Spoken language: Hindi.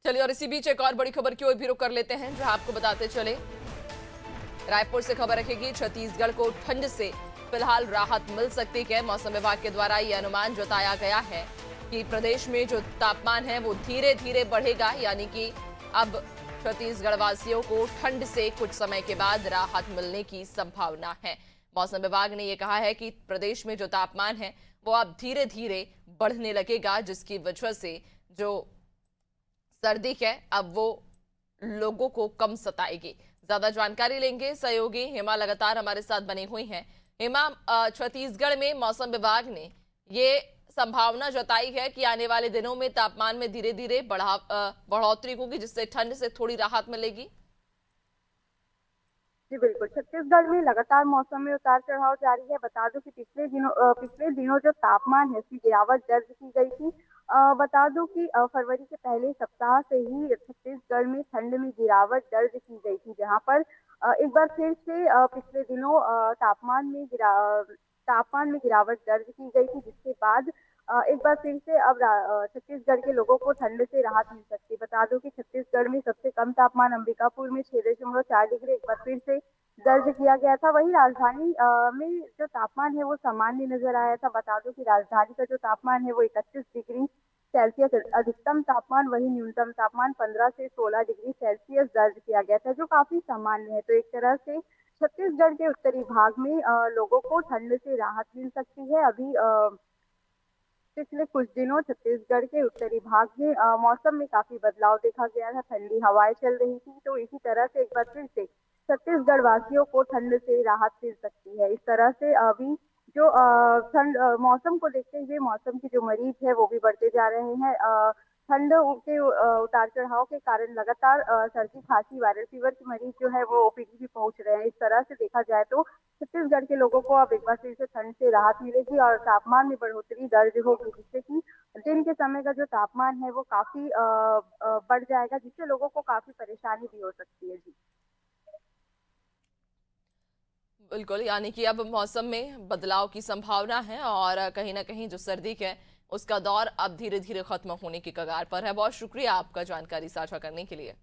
चलिए और इसी बीच एक और बड़ी खबर की ओर भी रुख कर लेते हैं, जहां आपको बताते चले रायपुर से खबर रखेगी। छत्तीसगढ़ को ठंड से फिलहाल राहत मिल सकती है। मौसम विभाग के द्वारा यह अनुमान जताया गया है कि प्रदेश में जो तापमान है वो धीरे धीरे बढ़ेगा, यानी कि अब छत्तीसगढ़ वासियों को ठंड से कुछ समय के बाद राहत मिलने की संभावना है। मौसम विभाग ने यह कहा है कि प्रदेश में जो तापमान है वो अब धीरे धीरे बढ़ने लगेगा, जिसकी वजह से जो सर्दी है अब वो लोगों को कम सताएगी। ज्यादा जानकारी लेंगे, सहयोगी हेमा लगातार हमारे साथ बनी हुई हैं। हेमा, छत्तीसगढ़ में मौसम विभाग ने ये संभावना जताई है कि आने वाले दिनों में तापमान में धीरे धीरे बढ़ोतरी होगी, जिससे ठंड से थोड़ी राहत मिलेगी। जी बिल्कुल, छत्तीसगढ़ में लगातार मौसम में उतार चढ़ाव जारी है। बता दूं कि पिछले दिनों जो तापमान है उसकी गिरावट दर्ज की गई थी। बता दूं कि फरवरी के पहले सप्ताह से ही छत्तीसगढ़ में ठंड में गिरावट दर्ज की गई थी, जहां पर एक बार फिर से पिछले दिनों तापमान में गिरावट दर्ज की गई थी, जिसके बाद एक बार फिर से अब छत्तीसगढ़ के लोगों को ठंड से राहत मिल सकती है। बता दूं कि छत्तीसगढ़ में सबसे कम तापमान अंबिकापुर में 6.4 डिग्री एक बार फिर से दर्ज किया गया था। वहीं राजधानी में जो तापमान है वो सामान्य नजर आया था। बता दूं कि राजधानी का जो तापमान है वो 31 डिग्री सेल्सियस अधिकतम तापमान, वही न्यूनतम तापमान 15 से 16 डिग्री सेल्सियस दर्ज किया गया था, जो काफी सामान्य है। तो एक तरह से छत्तीसगढ़ के उत्तरी भाग में लोगों को ठंड से राहत मिल सकती है। अभी पिछले कुछ दिनों छत्तीसगढ़ के उत्तरी भाग में मौसम में काफी बदलाव देखा गया था, ठंडी हवाएं चल रही थी। तो इसी तरह से एक बार फिर से छत्तीसगढ़ वासियों को ठंड से राहत मिल सकती है। इस तरह से अभी जो ठंड मौसम को देखते हुए मौसम के जो मरीज है वो भी बढ़ते जा रहे हैं। ठंड के उतार चढ़ाव के कारण लगातार सर्दी खांसी वायरल फीवर के मरीज जो है वो ओपीडी भी पहुंच रहे हैं। इस तरह से देखा जाए तो छत्तीसगढ़ के लोगों को अब एक बार फिर से ठंड से राहत मिलेगी और तापमान में बढ़ोतरी दर्ज होगी, जिससे कि दिन के समय का जो तापमान है वो काफी बढ़ जाएगा, जिससे लोगों को काफी परेशानी भी हो सकती है। जी बिल्कुल, यानी कि अब मौसम में बदलाव की संभावना है और कहीं ना कहीं जो सर्दी है उसका दौर अब धीरे धीरे खत्म होने की कगार पर है। बहुत शुक्रिया आपका जानकारी साझा करने के लिए।